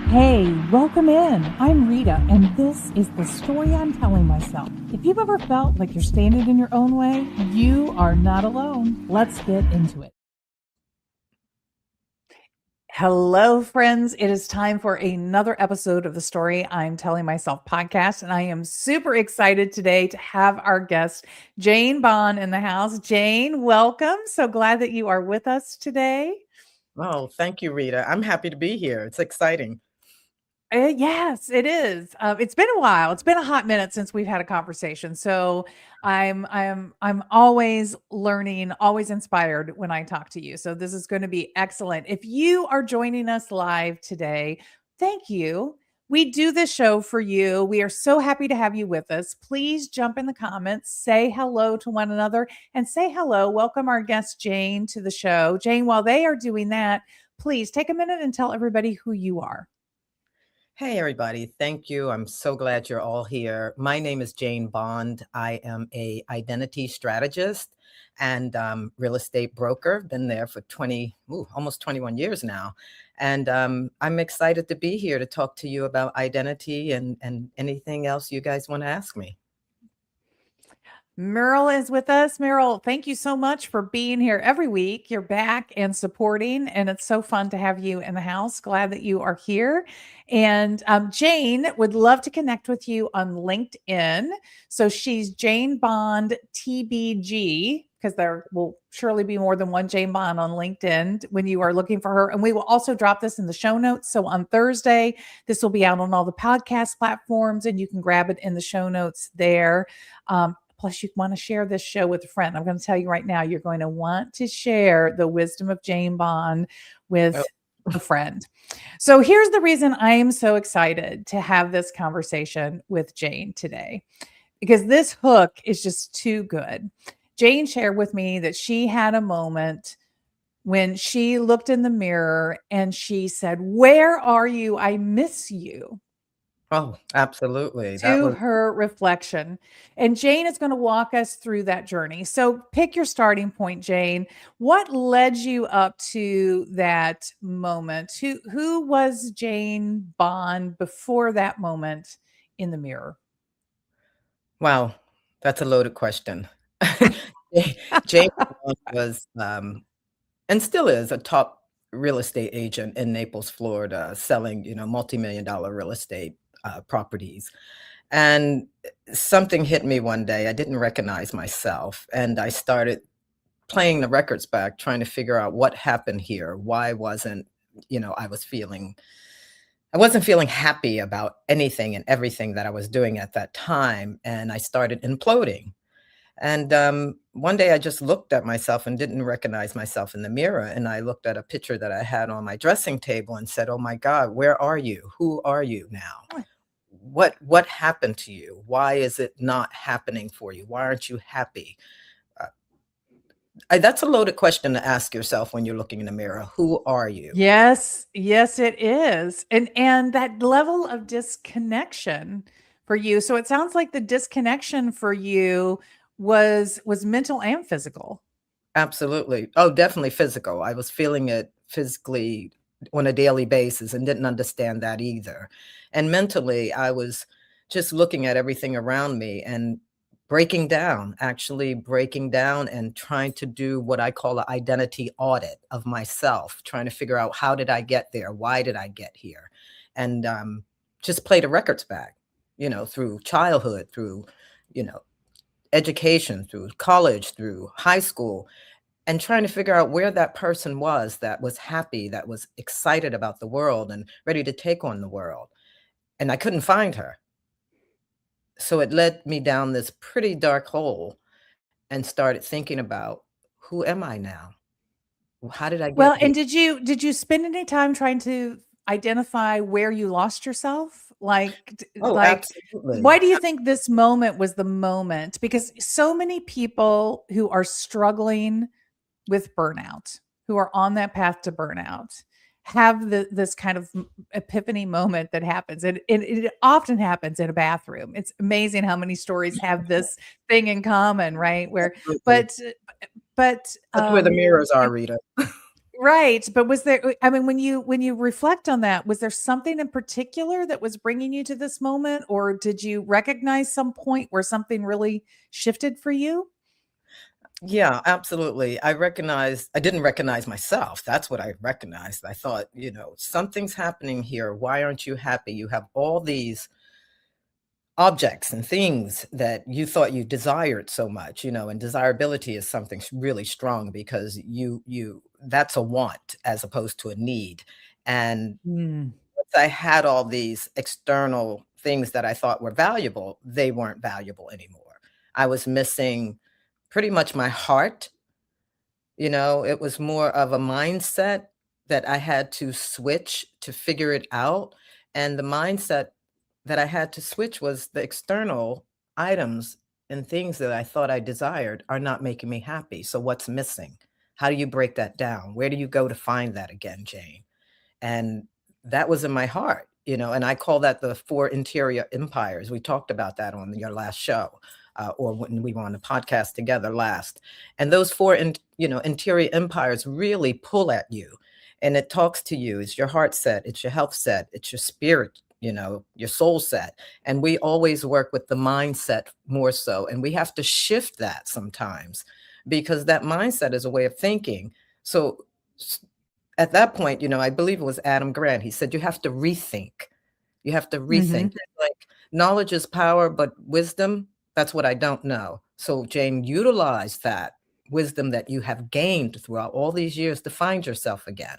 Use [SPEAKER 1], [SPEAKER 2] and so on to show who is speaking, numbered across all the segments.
[SPEAKER 1] Hey, welcome in. I'm Rita, and this is the story I'm telling myself. If you've ever felt like you're standing in your own way, you are not alone. Let's get into it. Hello, friends. It is time for another episode of the Story I'm Telling Myself podcast. And I am super excited today to have our guest, Jane Bond, in the house. Jane, welcome. So glad that you are with us today.
[SPEAKER 2] Oh, thank you, Rita. I'm happy to be here. It's exciting.
[SPEAKER 1] Yes, it is. It's been a while. It's been a hot minute since we've had a conversation. So I'm always learning, always inspired when I talk to you. So this is going to be excellent. If you are joining us live today, thank you. We do this show for you. We are so happy to have you with us. Please jump in the comments, say hello to one another, and say hello. Welcome our guest Jane to the show. Jane, while they are doing that, please take a minute and tell everybody who you are.
[SPEAKER 2] Hey, everybody. Thank you. I'm so glad you're all here. My name is Jane Bond. I am a identity strategist and real estate broker. Been there for almost 21 years now. And I'm excited to be here to talk to you about identity and anything else you guys want to ask me.
[SPEAKER 1] Meryl is with us. Meryl, thank you so much for being here every week. You're back and supporting, and it's so fun to have you in the house. Glad that you are here. And Jane would love to connect with you on LinkedIn. So she's Jane Bond TBG, because there will surely be more than one Jane Bond on LinkedIn when you are looking for her. And we will also drop this in the show notes. So on Thursday, this will be out on all the podcast platforms, and you can grab it in the show notes there. Plus, you want to share this show with a friend. I'm going to tell you right now, you're going to want to share the wisdom of Jane Bond with
[SPEAKER 2] Oh,
[SPEAKER 1] a friend. So here's the reason I am so excited to have this conversation with Jane today, because this hook is just too good. Jane shared with me that she had a moment when she looked in the mirror and she said, "Where are you? I miss you."
[SPEAKER 2] oh, absolutely. That
[SPEAKER 1] To
[SPEAKER 2] was
[SPEAKER 1] her reflection. And Jane is going to walk us through that journey. So pick your starting point, Jane. What led you up to that moment? Who was Jane Bond before that moment in the mirror?
[SPEAKER 2] wow. That's a loaded question. Jane was and still is a top real estate agent in Naples, Florida, selling, multi-million dollar real estate properties. And something hit me one day. I didn't recognize myself, and I started playing the records back, trying to figure out what happened here. Why wasn't, I wasn't feeling happy about anything and everything that I was doing at that time, and I started imploding. And one day I just looked at myself and didn't recognize myself in the mirror. And I looked at a picture that I had on my dressing table and said, "Oh my God, where are you? Who are you now? What happened to you? Why is it not happening for you? Why aren't you happy?" Uh, that's a loaded question to ask yourself when you're looking in the mirror. Who are you?
[SPEAKER 1] Yes, yes, it is. And that level of disconnection for you. So it sounds like the disconnection for you was mental and physical.
[SPEAKER 2] Absolutely. Oh, definitely physical. I was feeling it physically on a daily basis and didn't understand that either. And mentally, I was just looking at everything around me and actually breaking down and trying to do what I call an identity audit of myself, trying to figure out how did I get there? Why did I get here? And just play the records back, through childhood, through, you know, education, through college, through high school, and trying to figure out where that person was that was happy, that was excited about the world and ready to take on the world. And I couldn't find her. So it led me down this pretty dark hole and started thinking about, who am I now? How did I get
[SPEAKER 1] Well,
[SPEAKER 2] here?
[SPEAKER 1] and did you spend any time trying to identify where you lost yourself?
[SPEAKER 2] Oh,
[SPEAKER 1] Like
[SPEAKER 2] absolutely.
[SPEAKER 1] why do you think this moment was the moment? Because so many people who are struggling with burnout, who are on that path to burnout, have this kind of epiphany moment that happens. And it often happens in a bathroom. It's amazing how many stories have this thing in common, right? Where,
[SPEAKER 2] Absolutely.
[SPEAKER 1] but, but,
[SPEAKER 2] That's where the
[SPEAKER 1] um,
[SPEAKER 2] mirrors are, Rita.
[SPEAKER 1] Right, but was there I mean, when you reflect on that, was there something in particular that was bringing you to this moment, or did you recognize some point where something really shifted for you?
[SPEAKER 2] Yeah, absolutely. I didn't recognize myself. That's what I recognized. I thought, something's happening here. Why aren't you happy? You have all these objects and things that you thought you desired so much, and desirability is something really strong because that's a want as opposed to a need. And
[SPEAKER 1] Mm.
[SPEAKER 2] once I had all these external things that I thought were valuable, they weren't valuable anymore. I was missing pretty much my heart. It was more of a mindset that I had to switch to figure it out. And the mindset that I had to switch was the external items and things that I thought I desired are not making me happy. So what's missing? How do you break that down? Where do you go to find that again, Jane? And that was in my heart, and I call that the four interior empires. We talked about that on your last show, or when we were on the podcast together last. And those four, interior empires really pull at you, and it talks to you. It's your heart set, it's your health set, it's your spirit, your soul set. And we always work with the mindset more so, and we have to shift that sometimes because that mindset is a way of thinking. So at that point, I believe it was Adam Grant. He said, you have to rethink. You have to rethink.
[SPEAKER 1] Mhm.
[SPEAKER 2] Like knowledge is power, but wisdom, that's what I don't know. So, Jane, utilize that wisdom that you have gained throughout all these years to find yourself again,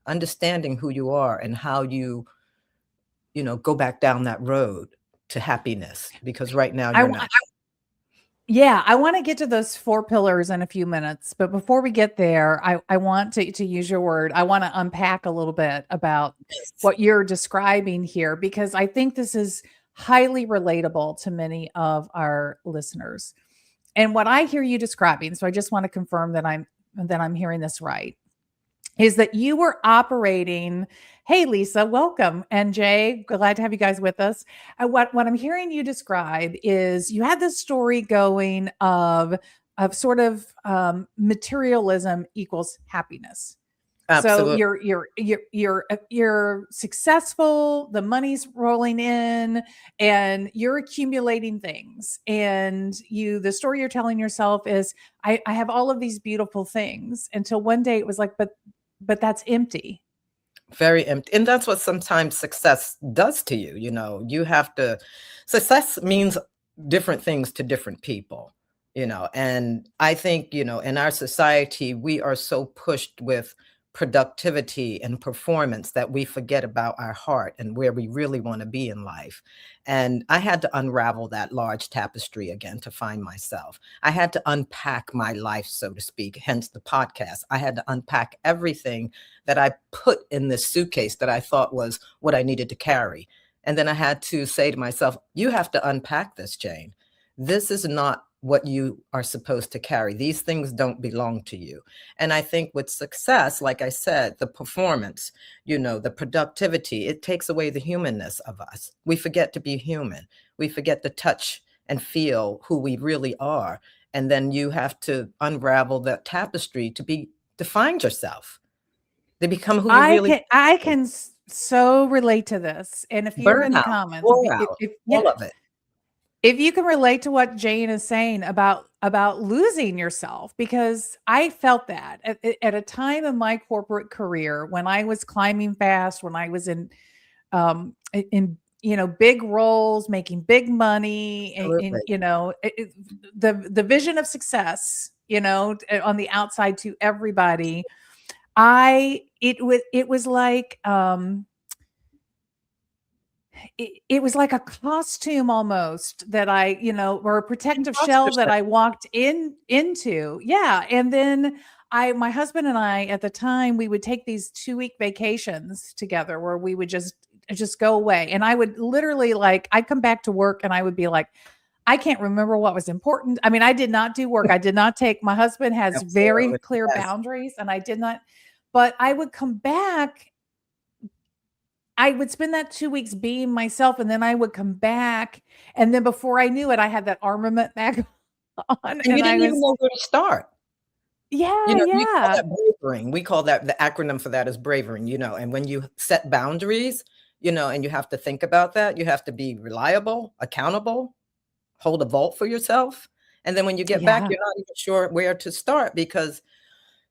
[SPEAKER 2] understanding who you are and how go back down that road to happiness, because right now
[SPEAKER 1] I
[SPEAKER 2] you're
[SPEAKER 1] wa
[SPEAKER 2] not.
[SPEAKER 1] Yeah, I wanna get to those 4 pillars in a few minutes, but before we get there, I want to use your word. I wanna unpack a little bit about what you're describing here, because I think this is highly relatable to many of our listeners. And what I hear you describing, so I just wanna confirm that I'm hearing this right, is that you were operating. Hey, Lisa, welcome. And Jay, glad to have you guys with us. What I'm hearing you describe is you had this story going of sort of materialism equals happiness. So
[SPEAKER 2] Absolutely.
[SPEAKER 1] you're successful, the money's rolling in, and you're accumulating things. And the story you're telling yourself is, I have all of these beautiful things, until one day it was like, but that's empty.
[SPEAKER 2] Very empty. And that's what sometimes success does to you. You have to, success means different things to different people, and I think, in our society, we are so pushed with productivity and performance that we forget about our heart and where we really want to be in life. And I had to unravel that large tapestry again to find myself. I had to unpack my life, so to speak, hence the podcast. I had to unpack everything that I put in this suitcase that I thought was what I needed to carry. And then I had to say to myself, you have to unpack this, Jane. This is not what you are supposed to carry. These things don't belong to you. And I think with success, like I said, the performance, the productivity, it takes away the humanness of us. We forget to be human. We forget to touch and feel who we really are. And then you have to unravel that tapestry to find yourself. They become who you really
[SPEAKER 1] I
[SPEAKER 2] are.
[SPEAKER 1] can so relate to this. And if you're in the
[SPEAKER 2] Burnout,
[SPEAKER 1] comments,
[SPEAKER 2] bore out,
[SPEAKER 1] if
[SPEAKER 2] all
[SPEAKER 1] yeah,
[SPEAKER 2] of it.
[SPEAKER 1] if you can relate to what Jane is saying about losing yourself, because I felt that at a time in my corporate career when I was climbing fast, when I was in big roles, making big money,
[SPEAKER 2] Absolutely.
[SPEAKER 1] the vision of success, on the outside to everybody. It was like it was like a costume almost that or a protective shell that
[SPEAKER 2] Imposter
[SPEAKER 1] I walked into. Yeah. And then my husband and I, at the time, we would take these 2-week vacations together where we would just go away. And I would literally, like, I'd come back to work and I would be like, I can't remember what was important. I mean, I did not do work. I did not take, my husband has very
[SPEAKER 2] absolutely,
[SPEAKER 1] clear
[SPEAKER 2] yes.
[SPEAKER 1] boundaries, and I did not, but I would come back. I would spend that 2 weeks being myself, and then I would come back, and then before I knew it, I had that armament back on,
[SPEAKER 2] And you
[SPEAKER 1] and I
[SPEAKER 2] didn't even
[SPEAKER 1] was
[SPEAKER 2] know where to start.
[SPEAKER 1] Yeah,
[SPEAKER 2] You call
[SPEAKER 1] yeah.
[SPEAKER 2] that bravering. We call that, the acronym for that is bravering, and when you set boundaries, and you have to think about that, you have to be reliable, accountable, hold a vault for yourself. And then when you get back,
[SPEAKER 1] Yeah.
[SPEAKER 2] you're not even sure where to start because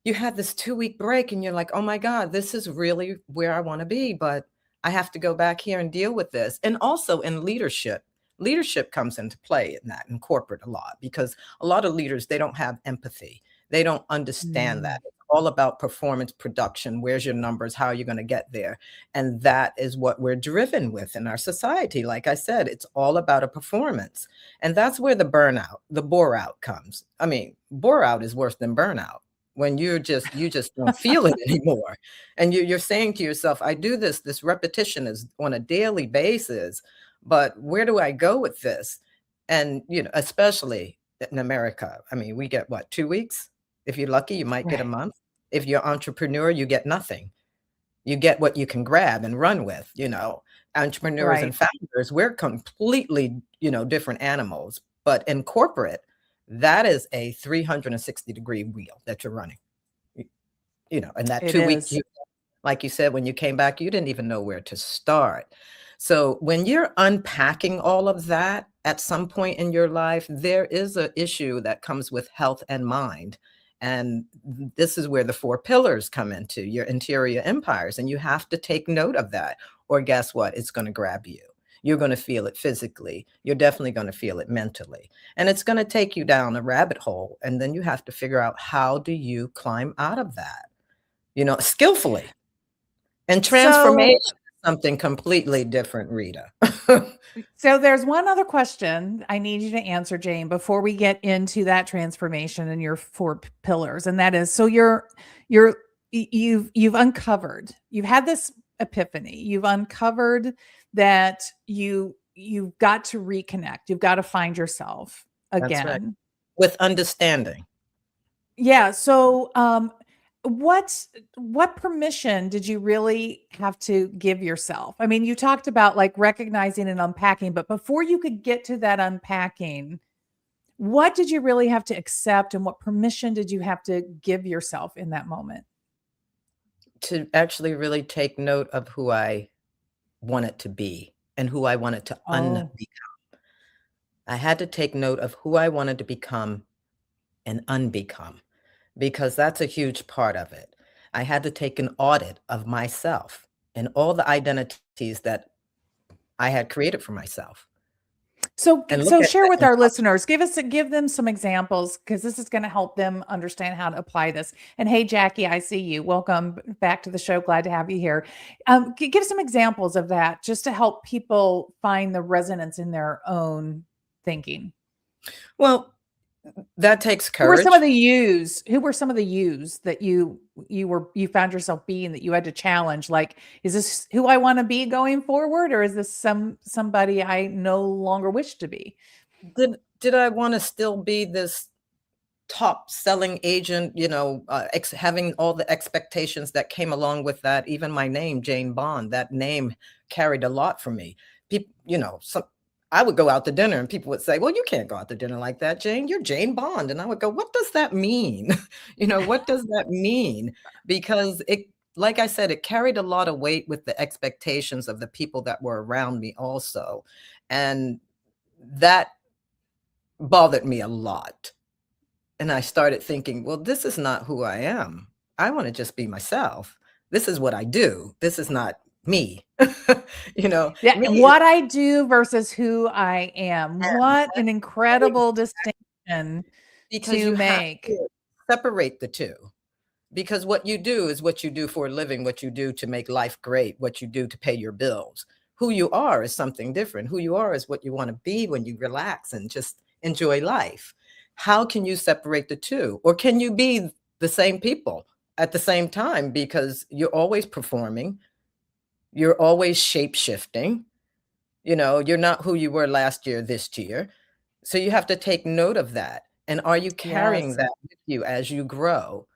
[SPEAKER 2] you had this 2-week break and you're like, "Oh my god, this is really where I wanna be, but I have to go back here and deal with this." And also in leadership, leadership comes into play in that, in corporate a lot, because a lot of leaders, they don't have empathy. They don't understand
[SPEAKER 1] Mm.
[SPEAKER 2] that. It's all about performance production. Where's your numbers? How are you gonna get there? And that is what we're driven with in our society. Like I said, it's all about a performance. And that's where the burnout, the bore out comes. I mean, bore out is worse than burnout when you just don't feel it anymore. And you're saying to yourself, I do this repetition is on a daily basis, but where do I go with this? And especially in America, I mean, we get what, 2 weeks? If you're lucky, you might get a
[SPEAKER 1] Right.
[SPEAKER 2] month. If you're entrepreneur, you get nothing. You get what you can grab and run with. Entrepreneurs and
[SPEAKER 1] Right.
[SPEAKER 2] founders, we're completely, different animals. But in corporate, that is a 360-degree wheel that you're running. Y and that
[SPEAKER 1] It
[SPEAKER 2] 2 weeks,
[SPEAKER 1] is.
[SPEAKER 2] you like you said, when you came back, you didn't even know where to start. So, when you're unpacking all of that at some point in your life, there is an issue that comes with health and mind, and this is where the 4 pillars come into your interior empires, and you have to take note of that, or guess what? It's gonna grab you. You're gonna feel it physically. You're definitely gonna feel it mentally, and it's gonna take you down a rabbit hole, and then you have to figure out how do you climb out of that, skillfully. And transformation
[SPEAKER 1] So
[SPEAKER 2] is something completely different, Rita.
[SPEAKER 1] so there's one other question I need you to answer, Jane, before we get into that transformation and your four pillars. And that is, so you're you've uncovered, you've had this epiphany, you've uncovered that you've got to reconnect, you've got to find yourself
[SPEAKER 2] That's right.
[SPEAKER 1] again.
[SPEAKER 2] With understanding.
[SPEAKER 1] Yeah. So, what permission did you really have to give yourself? I mean, you talked about like recognizing and unpacking, but before you could get to that unpacking, what did you really have to accept, and what permission did you have to give yourself in that moment?
[SPEAKER 2] To actually really take note of who I wanted to be and who I wanted to
[SPEAKER 1] Oh,
[SPEAKER 2] unbecome. I had to take note of who I wanted to become and unbecome, because that's a huge part of it. I had to take an audit of myself and all the identities that I had created for myself
[SPEAKER 1] so
[SPEAKER 2] and look
[SPEAKER 1] so
[SPEAKER 2] at
[SPEAKER 1] share
[SPEAKER 2] the
[SPEAKER 1] with our
[SPEAKER 2] entire.
[SPEAKER 1] listeners. Give them some examples because this is going to help them understand how to apply this. And hey, Jackie, I see you. Welcome back to the show. Glad to have you here. Give some examples of that just to help people find the resonance in their own thinking.
[SPEAKER 2] Well, that takes
[SPEAKER 1] Who were some of
[SPEAKER 2] courage.
[SPEAKER 1] the yous? Who were some of the yous that you found yourself being that you had to challenge? Like, is this who I want to be going forward, or is this somebody I no longer wish to be?
[SPEAKER 2] Did I wanna still be this top selling agent, having all the expectations that came along with that? Even my name, Jane Bond, that name carried a lot for me. Some I would go out to dinner and people would say, "Well, you can't go out to dinner like that, Jane. You're Jane Bond." And I would go, "What does that mean?" What does that mean? Because like I said, it carried a lot of weight with the expectations of the people that were around me also. And that bothered me a lot. And I started thinking, well, this is not who I am. I want to just be myself. This is what I do. This is not me.
[SPEAKER 1] Yeah,
[SPEAKER 2] Me is
[SPEAKER 1] what I do versus who I am. What an incredible distinction
[SPEAKER 2] because
[SPEAKER 1] to
[SPEAKER 2] you have
[SPEAKER 1] make.
[SPEAKER 2] to separate the two. Because what you do is what you do for a living, what you do to make life great, what you do to pay your bills. Who you are is something different. Who you are is what you want to be when you relax and just enjoy life. How can you separate the two? Or can you be the same people at the same time? Because you're always performing, you're always shape shifting. You're not who you were last year, this year. So you have to take note of that. And are you carrying
[SPEAKER 1] Yes.
[SPEAKER 2] that with you as you grow?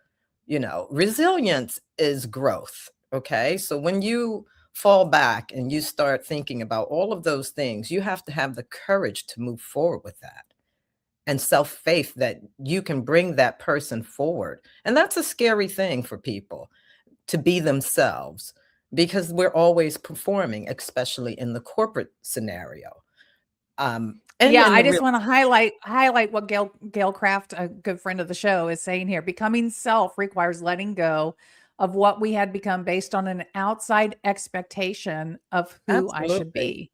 [SPEAKER 2] Resilience is growth. Okay. So when you fall back and you start thinking about all of those things, you have to have the courage to move forward with that. and self-faith that you can bring that person forward. And that's a scary thing for people, to be themselves, because we're always performing, especially in the corporate scenario. And
[SPEAKER 1] Yeah,
[SPEAKER 2] in
[SPEAKER 1] I
[SPEAKER 2] the
[SPEAKER 1] just
[SPEAKER 2] real,
[SPEAKER 1] want to highlight what Gail Craft, a good friend of the show, is saying here. Becoming self requires letting go of what we had become based on an outside expectation of who I should
[SPEAKER 2] absolutely,
[SPEAKER 1] be.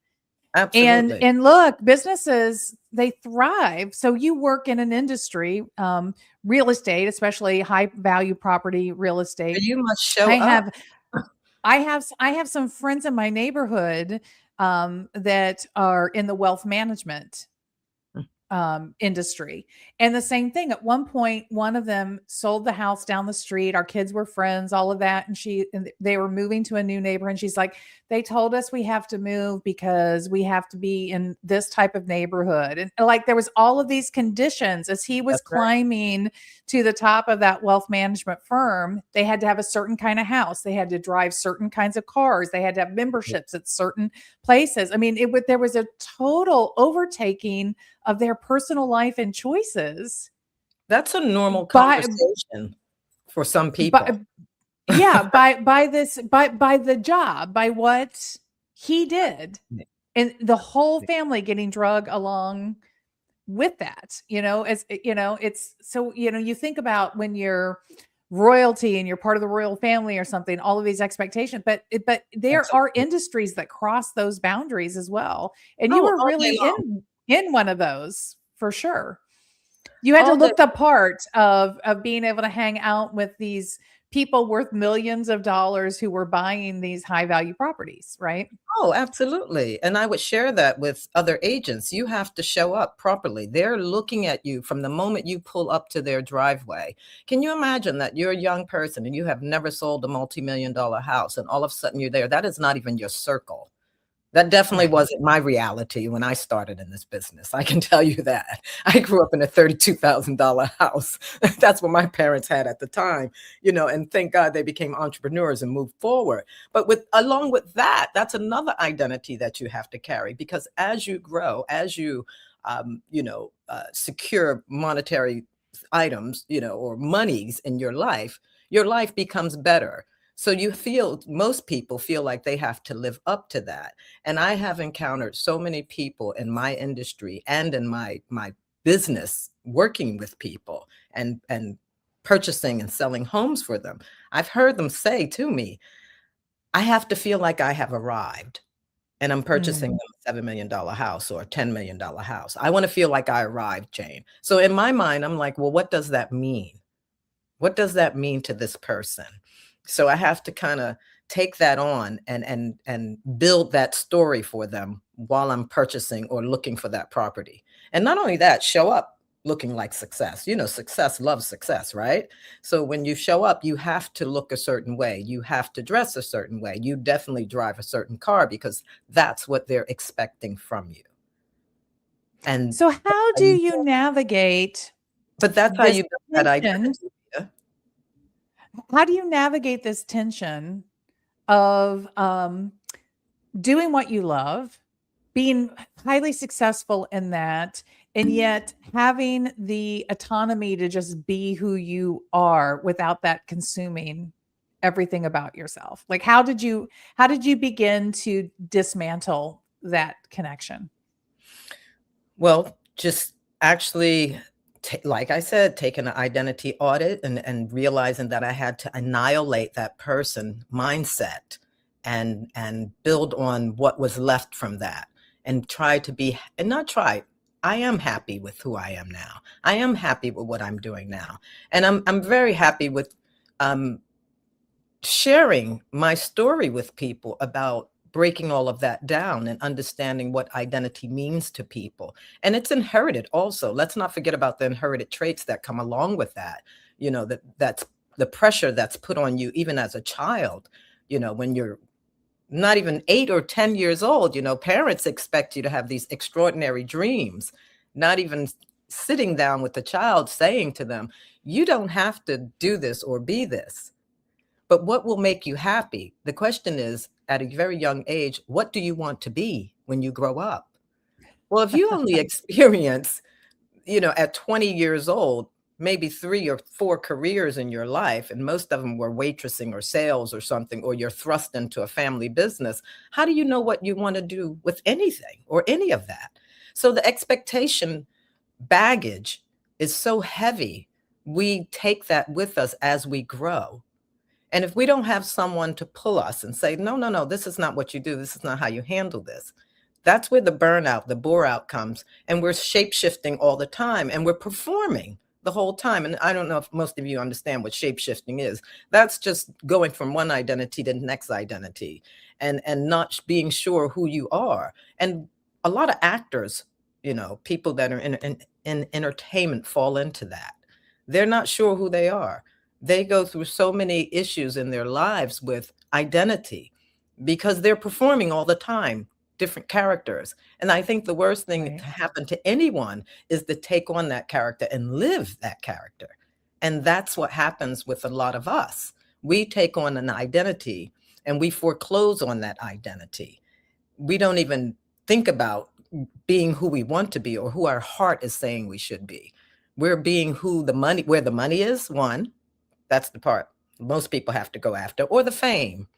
[SPEAKER 1] And
[SPEAKER 2] absolutely.
[SPEAKER 1] and look, businesses, they thrive. So you work in an industry, real estate, especially high value property real estate.
[SPEAKER 2] You must show
[SPEAKER 1] I
[SPEAKER 2] up.
[SPEAKER 1] have I have some friends in my neighborhood that are in the wealth management industry. And the same thing, at one point, one of them sold the house down the street. Our kids were friends, all of that. And they were moving to a new neighborhood. And she's like, they told us we have to move because we have to be in this type of neighborhood. And like, there was all of these conditions as he was
[SPEAKER 2] That's right.
[SPEAKER 1] climbing to the top of that wealth management firm. They had to have a certain kind of house. They had to drive certain kinds of cars. They had to have memberships at certain places. I mean, there was a total overtaking of their personal life and choices
[SPEAKER 2] That's a normal
[SPEAKER 1] by
[SPEAKER 2] conversation for some
[SPEAKER 1] by
[SPEAKER 2] people.
[SPEAKER 1] yeah, by the job, by what he did, and the whole family getting drug along with that. It's so, you think about when you're royalty and you're part of the royal family or something, all of these expectations, but there are
[SPEAKER 2] Absolutely.
[SPEAKER 1] industries that cross those boundaries as well, and you
[SPEAKER 2] Oh,
[SPEAKER 1] were
[SPEAKER 2] all day
[SPEAKER 1] really
[SPEAKER 2] long.
[SPEAKER 1] in one of those for sure. You had to
[SPEAKER 2] All day.
[SPEAKER 1] look the part of being able to hang out with these people worth millions of dollars who were buying these high value properties, right?
[SPEAKER 2] Oh, absolutely. And I would share that with other agents. You have to show up properly. They're looking at you from the moment you pull up to their driveway. Can you imagine that you're a young person and you have never sold a multi-million dollar house and all of a sudden you're there? That is not even your circle. That definitely
[SPEAKER 1] Right.
[SPEAKER 2] wasn't my reality when I started in this business. I can tell you that. I grew up in a $32,000 house. That's what my parents had at the time, and thank God they became entrepreneurs and moved forward. But along with that, that's another identity that you have to carry, because as you grow, as you secure monetary items, or monies in your life becomes better. So most people feel like they have to live up to that. And I have encountered so many people in my industry and in my business, working with people and purchasing and selling homes for them. I've heard them say to me, I have to feel like I have arrived and I'm purchasing
[SPEAKER 1] Mm.
[SPEAKER 2] a $7 million house or a $10 million house. I want to feel like I arrived, Jane. So in my mind, I'm like, well, what does that mean? What does that mean to this person? So I have to kind of take that on and build that story for them while I'm purchasing or looking for that property. And not only that, show up looking like success. Success loves success, right? So when you show up, you have to look a certain way. You have to dress a certain way. You definitely drive a certain car, because that's what they're expecting from you. And
[SPEAKER 1] So how do you navigate
[SPEAKER 2] but that's how
[SPEAKER 1] this
[SPEAKER 2] you build that
[SPEAKER 1] tension?
[SPEAKER 2] identity. Yeah.
[SPEAKER 1] How do you navigate this tension of doing what you love, being highly successful in that, and yet having the autonomy to just be who you are without that consuming everything about yourself? Like, how did you begin to dismantle that connection?
[SPEAKER 2] Well, just actually, like I said, taking an identity audit and realizing that I had to annihilate that person mindset and build on what was left from that, and try to be, and not try. I am happy with who I am now. I am happy with what I'm doing now, and I'm very happy with um, sharing my story with people about breaking all of that down and understanding what identity means to people. And it's inherited also. Let's not forget about the inherited traits that come along with that. That's the pressure that's put on you even as a child. When you're not even 8 or 10 years old, parents expect you to have these extraordinary dreams, not even sitting down with the child saying to them, you don't have to do this or be this, but what will make you happy? The question is, at a very young age, what do you want to be when you grow up? Well, if you only experience, at 20 years old, maybe 3 or 4 careers in your life, and most of them were waitressing or sales or something, or you're thrust into a family business. How do you know what you want to do with anything or any of that? So the expectation baggage is so heavy. We take that with us as we grow. And if we don't have someone to pull us and say, no, no, no, this is not what you do, this is not how you handle this, that's where the burnout, the bore out comes. And we're shape shifting all the time, and we're performing the whole time. And I don't know if most of you understand what shape shifting is. That's just going from one identity to the next identity, and not being sure who you are. And a lot of actors, people that are in entertainment fall into that. They're not sure who they are. They go through so many issues in their lives with identity because they're performing all the time different characters. And I think the worst thing
[SPEAKER 1] Right.
[SPEAKER 2] to happen to anyone is to take on that character and live that character. And that's what happens with a lot of us. We take on an identity and we foreclose on that identity. We don't even think about being who we want to be or who our heart is saying we should be. We're being where the money is, one. That's the part most people have to go after, or the fame.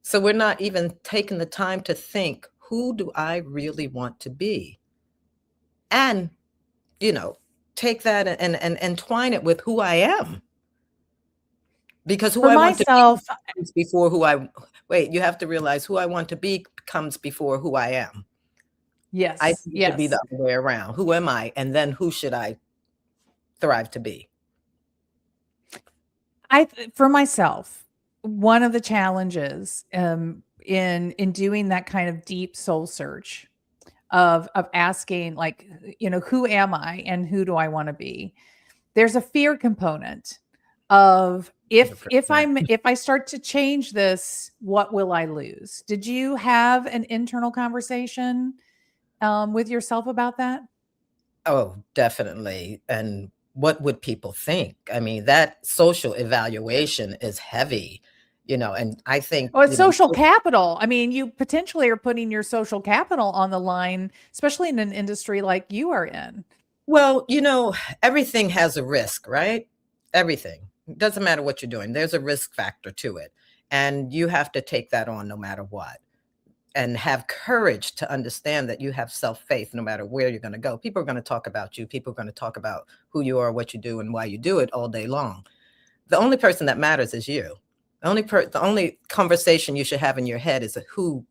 [SPEAKER 2] So we're not even taking the time to think, who do I really want to be? And, take that and entwine it with who I am. Because who
[SPEAKER 1] For
[SPEAKER 2] I want to be
[SPEAKER 1] myself,
[SPEAKER 2] comes before you have to realize who I want to be comes before who I am. I
[SPEAKER 1] yes,
[SPEAKER 2] think it should be
[SPEAKER 1] yes.
[SPEAKER 2] the other way around. Who am I? And then who should I thrive to be?
[SPEAKER 1] For myself, one of the challenges in doing that kind of deep soul search of asking, like, who am I and who do I want to be? There's a fear component of if
[SPEAKER 2] 100%.
[SPEAKER 1] if I start to change this, what will I lose? Did you have an internal conversation with yourself about that?
[SPEAKER 2] Oh, definitely. And what would people think? I mean, that social evaluation is heavy, and I think,
[SPEAKER 1] Oh, it's social capital. I mean, you potentially are putting your social capital on the line, especially in an industry like you are in.
[SPEAKER 2] well, everything has a risk, right? Everything. It doesn't matter what you're doing. There's a risk factor to it. And you have to take that on no matter what. And have courage to understand that you have self-faith no matter where you're going to go. People are going to talk about you. People are going to talk about who you are, what you do, and why you do it all day long. The only person that matters is you. The only conversation you should have in your head is who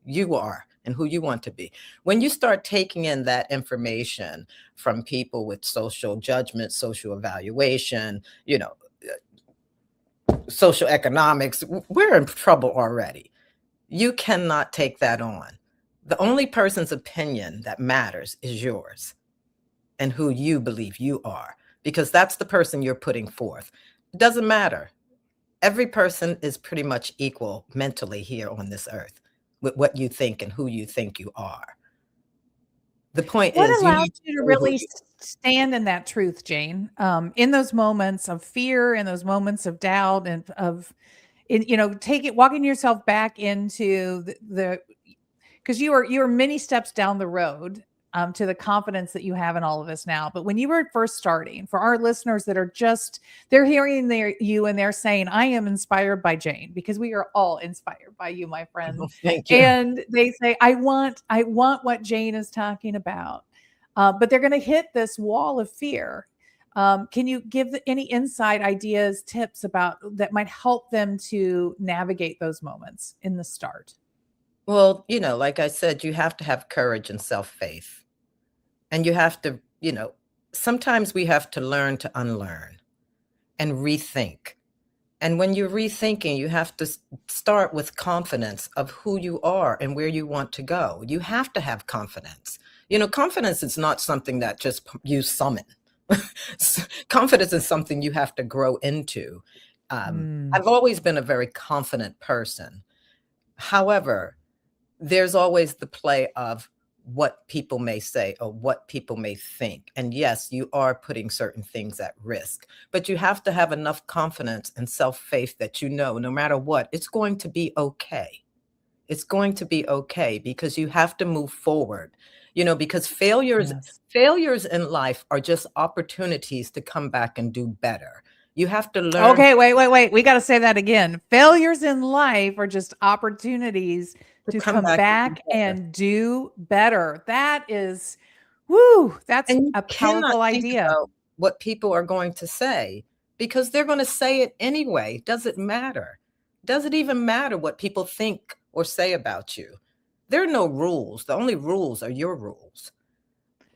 [SPEAKER 2] you are and who you want to be. When you start taking in that information from people with social judgment, social evaluation, social economics, we're in trouble already. You cannot take that on. The only person's opinion that matters is yours and who you believe you are, because that's the person you're putting forth. It doesn't matter. Every person is pretty much equal mentally here on this earth with what you think and who you think you are. The point
[SPEAKER 1] What
[SPEAKER 2] is, you
[SPEAKER 1] allows
[SPEAKER 2] need to
[SPEAKER 1] you to
[SPEAKER 2] know who
[SPEAKER 1] really
[SPEAKER 2] you
[SPEAKER 1] stand in that truth, Jane? In those moments of fear, in those moments of doubt, and walking yourself back into the because you are many steps down the road to the confidence that you have in all of us now. But when you were first starting, for our listeners that are they're hearing you and they're saying, I am inspired by Jane, because we are all inspired by you, my friend.
[SPEAKER 2] Thank you.
[SPEAKER 1] And they say, I want what Jane is talking about. But they're going to hit this wall of fear. Can you give any insight, ideas, tips about that might help them to navigate those moments in the start?
[SPEAKER 2] Well, like I said, you have to have courage and self-faith. And you have to, sometimes we have to learn to unlearn and rethink. And when you're rethinking, you have to start with confidence of who you are and where you want to go. You have to have confidence. Confidence is not something that just you summon. Confidence is something you have to grow into.
[SPEAKER 1] Mm.
[SPEAKER 2] I've always been a very confident person. However, there's always the play of what people may say or what people may think. And yes, you are putting certain things at risk, but you have to have enough confidence and self-faith that no matter what, it's going to be okay. It's going to be okay because you have to move forward. Because
[SPEAKER 1] Yes.
[SPEAKER 2] failures in life are just opportunities to come back and do better. You have to learn
[SPEAKER 1] Okay, wait. We got to say that again. Failures in life are just opportunities
[SPEAKER 2] to
[SPEAKER 1] to
[SPEAKER 2] come
[SPEAKER 1] come
[SPEAKER 2] back and do
[SPEAKER 1] back
[SPEAKER 2] better.
[SPEAKER 1] and do better. That is, whoo, that's
[SPEAKER 2] And you
[SPEAKER 1] a
[SPEAKER 2] cannot
[SPEAKER 1] powerful
[SPEAKER 2] think
[SPEAKER 1] idea.
[SPEAKER 2] about what people are going to say because they're going to say it anyway. Does it matter? Does it even matter what people think or say about you? There are no rules. The only rules are your rules.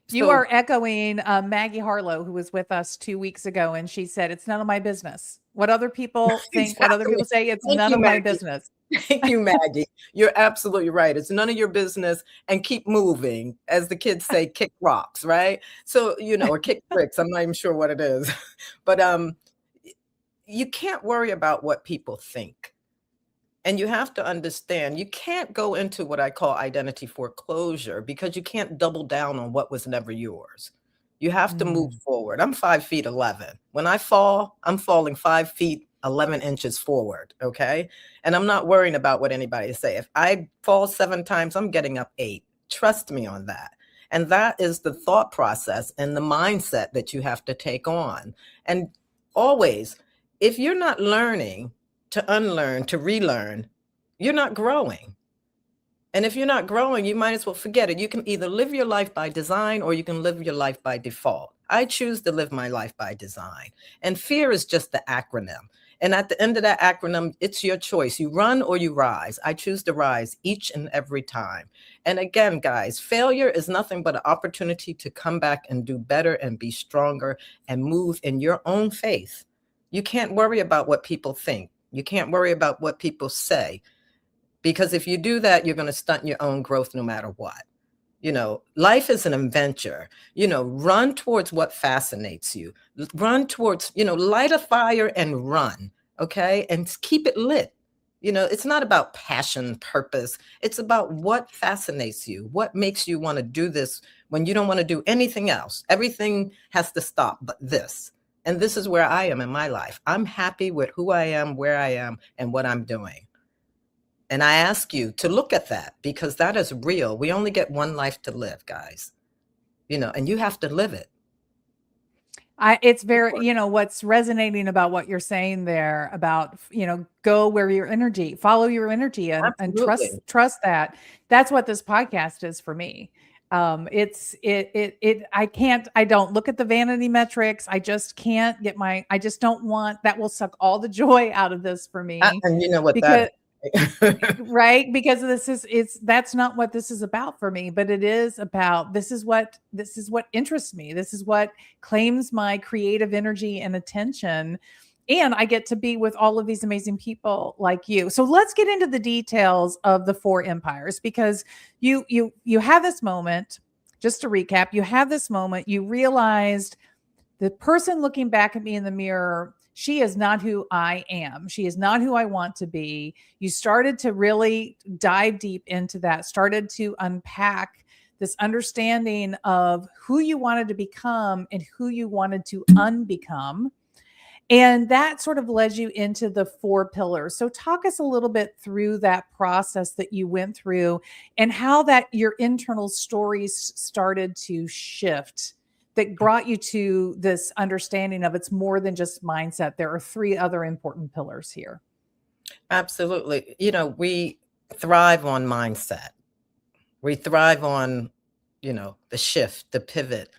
[SPEAKER 1] You
[SPEAKER 2] So
[SPEAKER 1] are echoing Maggie Harlow, who was with us 2 weeks ago, and she said, "It's none of my business. What other people think, what other
[SPEAKER 2] exactly.
[SPEAKER 1] people say, it's
[SPEAKER 2] Thank
[SPEAKER 1] none
[SPEAKER 2] you,
[SPEAKER 1] of my
[SPEAKER 2] Maggie.
[SPEAKER 1] business."
[SPEAKER 2] Thank you, Maggie. You're absolutely right. It's none of your business and keep moving. As the kids say, kick rocks, right? So, or kick bricks. I'm not even sure what it is. But you can't worry about what people think. And you have to understand, you can't go into what I call identity foreclosure because you can't double down on what was never yours. You have to move
[SPEAKER 1] Mm.
[SPEAKER 2] forward. I'm 5'11". When I fall, I'm falling 5 feet 11 inches forward. Okay. And I'm not worrying about what anybody say. If I fall 7 times, I'm getting up 8. Trust me on that. And that is the thought process and the mindset that you have to take on. And always, if you're not learning to unlearn, to relearn, you're not growing. And if you're not growing, you might as well forget it. You can either live your life by design or you can live your life by default. I choose to live my life by design. And fear is just the acronym. And at the end of that acronym, it's your choice. You run or you rise. I choose to rise each and every time. And again, guys, failure is nothing but an opportunity to come back and do better and be stronger and move in your own faith. You can't worry about what people think. You can't worry about what people say. Because if you do that, you're going to stunt your own growth no matter what. Life is an adventure. Run towards what fascinates you. Run towards, light a fire and run. Okay. And keep it lit. It's not about passion, purpose. It's about what fascinates you. What makes you want to do this when you don't want to do anything else? Everything has to stop but this. And this is where I am in my life. I'm happy with who I am, where I am, and what I'm doing. And I ask you to look at that because that is real. We only get one life to live, guys, and you have to live it.
[SPEAKER 1] It's very, what's resonating about what you're saying there about, go where your energy, follow your energy and
[SPEAKER 2] Absolutely.
[SPEAKER 1] trust that. That's what this podcast is for me. I don't look at the vanity metrics. I just can't get I just don't want, that will suck all the joy out of this for me
[SPEAKER 2] And you know what that
[SPEAKER 1] because
[SPEAKER 2] is.
[SPEAKER 1] right, because that's not what this is about for me, but it is about, this is what interests me, this is what claims my creative energy and attention, and I get to be with all of these amazing people like you. So let's get into the details of the 4 empires, because you have this moment. Just to recap, you have this moment, you realized the person looking back at me in the mirror, she is not who I am. She is not who I want to be. You started to really dive deep into that, started to unpack this understanding of who you wanted to become and who you wanted to unbecome. And that sort of led you into the 4 pillars. So talk us a little bit through that process that you went through and how that your internal stories started to shift that brought you to this understanding of it's more than just mindset. There are 3 other important pillars here.
[SPEAKER 2] Absolutely. We thrive on mindset. We thrive on, the shift, the pivot,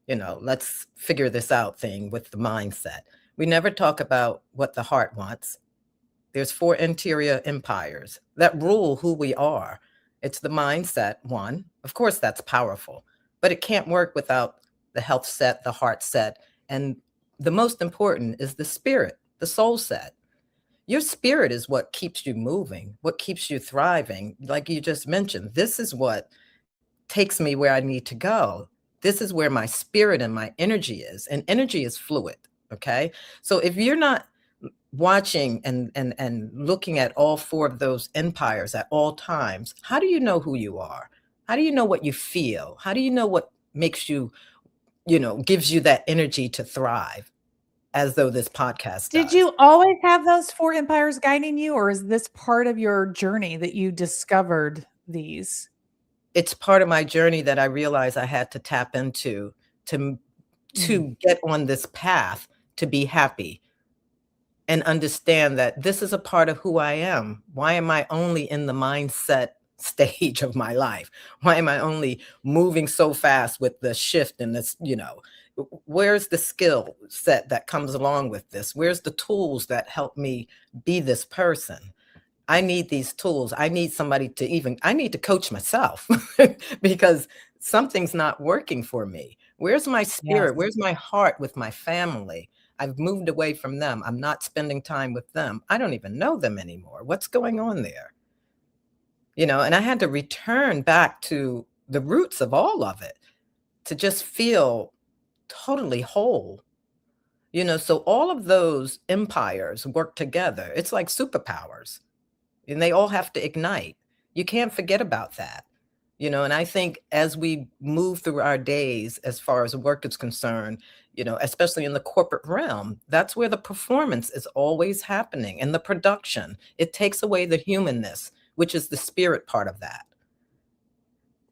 [SPEAKER 2] let's figure this out thing with the mindset. We never talk about what the heart wants. There's 4 interior empires that rule who we are. It's the mindset one. Of course, that's powerful, but it can't work without the health set, the heart set. And the most important is the spirit, the soul set. Your spirit is what keeps you moving, what keeps you thriving. Like you just mentioned, this is what takes me where I need to go. This is where my spirit and my energy is. And energy is fluid. Okay. So if you're not watching and looking at all 4 of those empires at all times, how do you know who you are? How do you know what you feel? How do you know what makes you, gives you that energy to thrive? as though this podcast
[SPEAKER 1] Did
[SPEAKER 2] does.
[SPEAKER 1] you always have those 4 empires guiding you, or is this part of your journey that you discovered these?
[SPEAKER 2] It's part of my journey that I realized I had to tap into to
[SPEAKER 1] Mm,
[SPEAKER 2] get on this path to be happy and understand that this is a part of who I am. Why am I only in the mindset stage of my life? Why am I only moving so fast with the shift and this, where's the skill set that comes along with this? Where's the tools that help me be this person? I need these tools. I need somebody to I need to coach myself because something's not working for me. Where's my spirit?
[SPEAKER 1] yes.
[SPEAKER 2] Where's my heart with my family? I've moved away from them. I'm not spending time with them. I don't even know them anymore. What's going on there? And I had to return back to the roots of all of it to just feel totally whole. So all of those empires work together. It's like superpowers and they all have to ignite. You can't forget about that. And I think as we move through our days, as far as work is concerned, especially in the corporate realm, that's where the performance is always happening and the production. It takes away the humanness, which is the spirit part of that.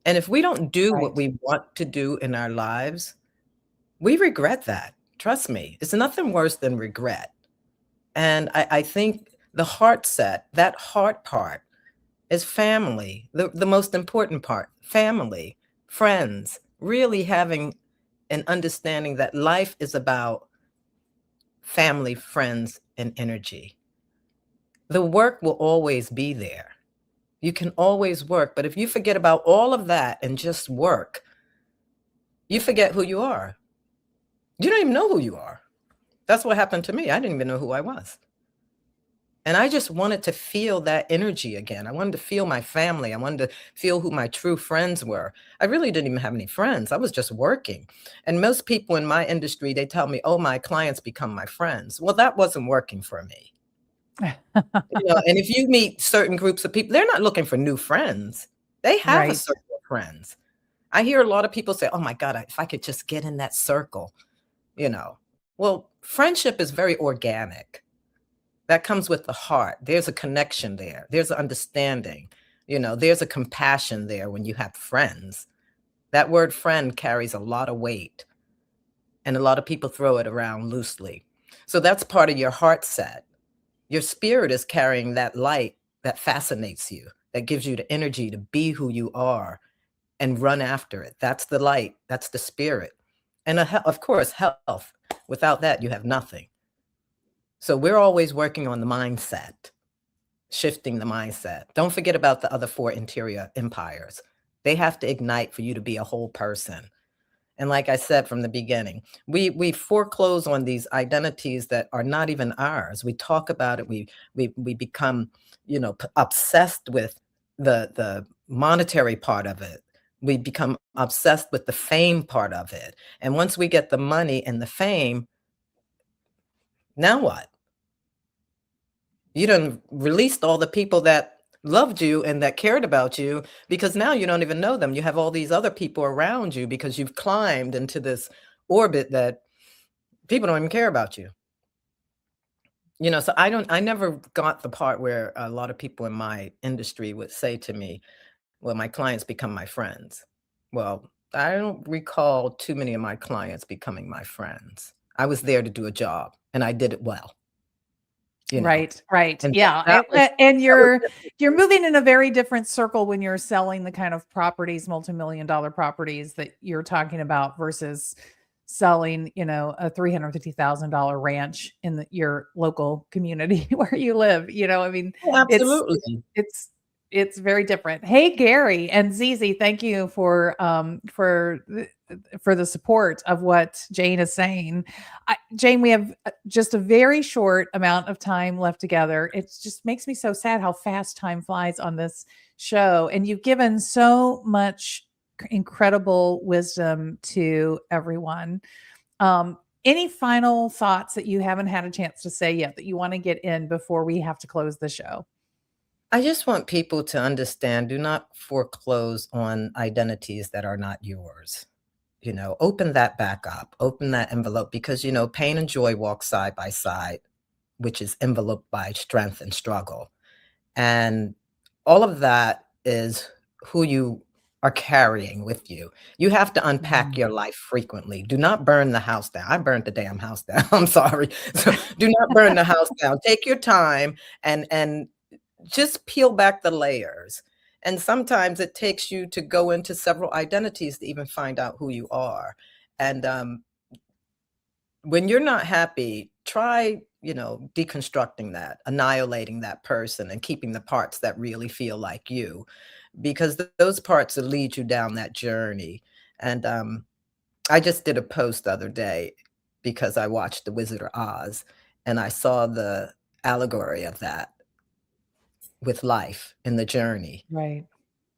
[SPEAKER 2] And if we don't do what
[SPEAKER 1] Right.
[SPEAKER 2] we want to do in our lives, we regret that. Trust me, it's nothing worse than regret. And I think the heart set, that heart part, is family, the most important part, family, friends, really having an understanding that life is about family, friends, and energy. The work will always be there. You can always work, but if you forget about all of that and just work, you forget who you are. You don't even know who you are. That's what happened to me. I didn't even know who I was. And I just wanted to feel that energy again. I wanted to feel my family. I wanted to feel who my true friends were. I really didn't even have any friends. I was just working. And most people in my industry, they tell me, oh, my clients become my friends. Well, that wasn't working for me. And if you meet certain groups of people, they're not looking for new friends. They have a
[SPEAKER 1] Right.
[SPEAKER 2] circle of friends. I hear a lot of people say, oh my God, if I could just get in that circle, you know. Well, friendship is very organic. That comes with the heart. There's a connection there. There's an understanding. There's a compassion there when you have friends. That word friend carries a lot of weight, and a lot of people throw it around loosely. So that's part of your heart set. Your spirit is carrying that light that fascinates you, that gives you the energy to be who you are and run after it. That's the light. That's the spirit. And of course, health. Without that, you have nothing. So we're always working on the mindset, shifting the mindset. Don't forget about the other 4 interior empires. They have to ignite for you to be a whole person. And like I said from the beginning, we foreclose on these identities that are not even ours. We talk about it. We become, obsessed with the monetary part of it. We become obsessed with the fame part of it. And once we get the money and the fame, now what? You done released all the people that loved you and that cared about you, because now you don't even know them. You have all these other people around you because you've climbed into this orbit that people don't even care about you. So I never got the part where a lot of people in my industry would say to me, well, my clients become my friends. Well, I don't recall too many of my clients becoming my friends. I was there to do a job and I did it well, you know.
[SPEAKER 1] Right, right.
[SPEAKER 2] And
[SPEAKER 1] Yeah, and
[SPEAKER 2] that was
[SPEAKER 1] you're moving in a very different circle when you're selling the kind of properties, multi-million dollar properties that you're talking about versus selling, a $350,000 ranch in your local community where you live. I mean, it's
[SPEAKER 2] absolutely.
[SPEAKER 1] it's it's very different. Hey, Gary and Zizi, thank you for the support of what Jane is saying. Jane, we have just a very short amount of time left together. It just makes me so sad how fast time flies on this show. And you've given so much incredible wisdom to everyone. Any final thoughts that you haven't had a chance to say yet that you want to get in before we have to close the show?
[SPEAKER 2] I just want people to understand, do not foreclose on identities that are not yours. open that back up, open that envelope, because, pain and joy walk side by side, which is enveloped by strength and struggle. And all of that is who you are carrying with you. You have to unpack your life frequently. Do not burn the house down. I burned the damn house down. I'm sorry. So do not burn the house down. Take your time and just peel back the layers. And sometimes it takes you to go into several identities to even find out who you are. And when you're not happy, try, deconstructing that, annihilating that person, and keeping the parts that really feel like you, because those parts will lead you down that journey. And I just did a post the other day because I watched The Wizard of Oz, and I saw the allegory of that with life in the journey.
[SPEAKER 1] Right.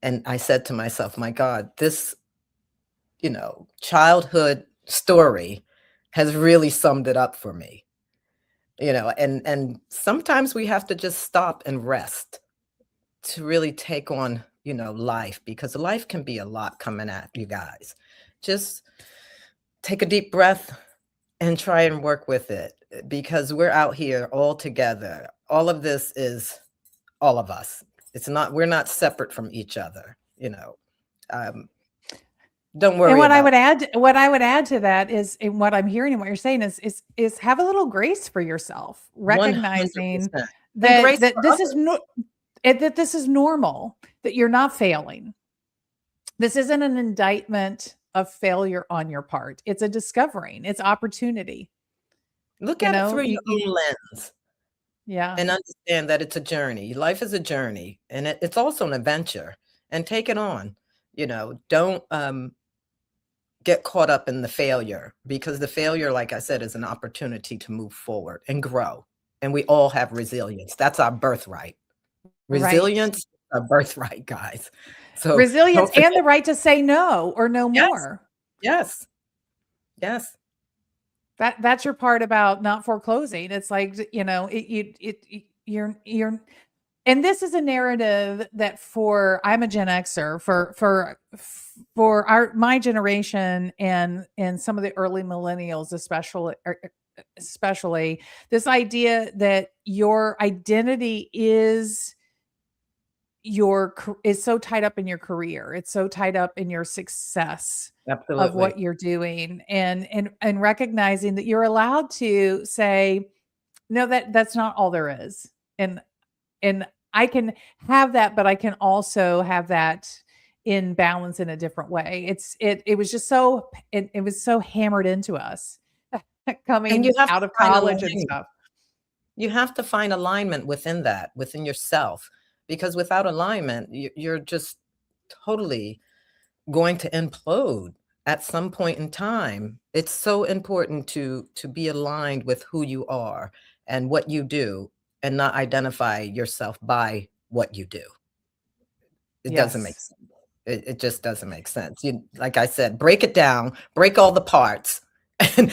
[SPEAKER 2] And I said to myself, my God, this, childhood story has really summed it up for me. And sometimes we have to just stop and rest to really take on, life, because life can be a lot coming at you guys. Just take a deep breath and try and work with it, because we're out here all together. All of this is all of us. We're not separate from each other, don't worry.
[SPEAKER 1] And what
[SPEAKER 2] about
[SPEAKER 1] I would add to that is, and what I'm hearing and what you're saying is have a little grace for yourself, recognizing
[SPEAKER 2] 100%.
[SPEAKER 1] that
[SPEAKER 2] Grace for
[SPEAKER 1] this is
[SPEAKER 2] others.
[SPEAKER 1] that this is normal, that you're not failing. This isn't an indictment of failure on your part. It's a discovering, it's opportunity.
[SPEAKER 2] Look
[SPEAKER 1] You
[SPEAKER 2] at it
[SPEAKER 1] know,
[SPEAKER 2] through your own lens
[SPEAKER 1] yeah,
[SPEAKER 2] and understand that it's a journey. Life is a journey, and it's also an adventure, and take it on. Don't get caught up in the failure, because the failure, like I said, is an opportunity to move forward and grow. And we all have resilience. That's our birthright.
[SPEAKER 1] right.
[SPEAKER 2] Resilience is our birthright, guys. So
[SPEAKER 1] Resilience
[SPEAKER 2] don't
[SPEAKER 1] and
[SPEAKER 2] forget.
[SPEAKER 1] the right to say no or no
[SPEAKER 2] Yes,
[SPEAKER 1] more.
[SPEAKER 2] yes, yes.
[SPEAKER 1] That's your part about not foreclosing. It's like, you're and this is a narrative that I'm a Gen Xer, for my generation and some of the early millennials, especially this idea that your identity is so tied up in your career. It's so tied up in your success of
[SPEAKER 2] Absolutely.
[SPEAKER 1] what you're doing, and recognizing that you're allowed to say, no, that's not all there is. And I can have that, but I can also have that in balance in a different way. It was just it was so hammered into us
[SPEAKER 2] And you
[SPEAKER 1] coming
[SPEAKER 2] have to
[SPEAKER 1] out of
[SPEAKER 2] find
[SPEAKER 1] college and
[SPEAKER 2] alignment.
[SPEAKER 1] stuff.
[SPEAKER 2] You have to find alignment within that, within yourself, because without alignment, you're just totally going to implode at some point in time. It's so important to be aligned with who you are and what you do, and not identify yourself by what you do. It doesn't make
[SPEAKER 1] Yes.
[SPEAKER 2] sense. It just doesn't make sense. Like I said, break it down, break all the parts, and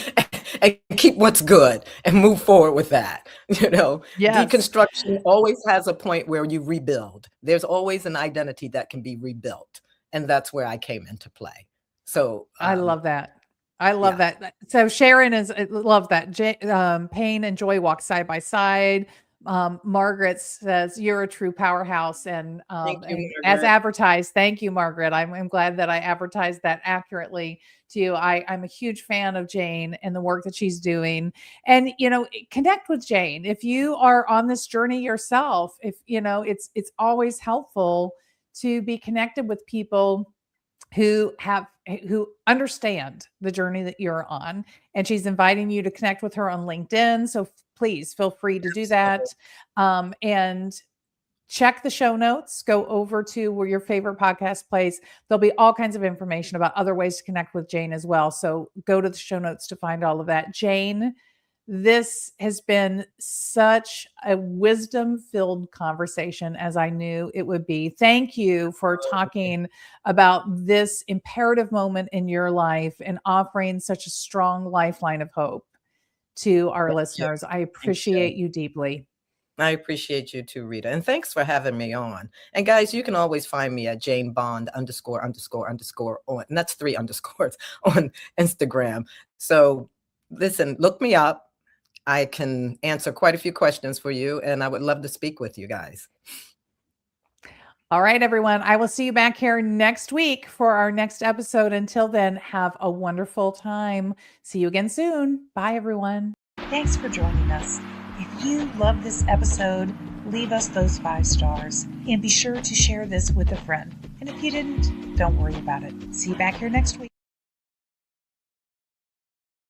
[SPEAKER 2] and keep what's good and move forward with that.
[SPEAKER 1] Yes.
[SPEAKER 2] Deconstruction always has a point where you rebuild. There's always an identity that can be rebuilt, and that's where I came into play. So,
[SPEAKER 1] I love that. I love
[SPEAKER 2] yeah.
[SPEAKER 1] that. So Sharon love that. Pain and joy walk side by side. Margaret says you're a true powerhouse,
[SPEAKER 2] Thank you,
[SPEAKER 1] and as
[SPEAKER 2] Margaret.
[SPEAKER 1] advertised, thank you, Margaret. I'm glad that I advertised that accurately to you. I'm a huge fan of Jane and the work that she's doing, and connect with Jane if you are on this journey yourself. If it's always helpful to be connected with people who understand the journey that you're on, and she's inviting you to connect with her on LinkedIn, so please feel free to do that. And check the show notes, go over to where your favorite podcast plays. There'll be all kinds of information about other ways to connect with Jane as well, so go to the show notes to find all of that. Jane, this has been such a wisdom-filled conversation, as I knew it would be. Thank you for talking about this imperative moment in your life and offering such a strong lifeline of hope to our
[SPEAKER 2] Thank you.
[SPEAKER 1] listeners. I
[SPEAKER 2] Thank you.
[SPEAKER 1] appreciate you deeply.
[SPEAKER 2] I appreciate you too, Rita. And thanks for having me on. And guys, you can always find me at Jane Bond ___ on, and that's 3 underscores on Instagram. So listen, look me up. I can answer quite a few questions for you, and I would love to speak with you guys.
[SPEAKER 1] All right, everyone. I will see you back here next week for our next episode. Until then, have a wonderful time. See you again soon. Bye, everyone. Thanks for joining us. If you love this episode, leave us those 5 stars and be sure to share this with a friend. And if you didn't, don't worry about it. See you back here next week.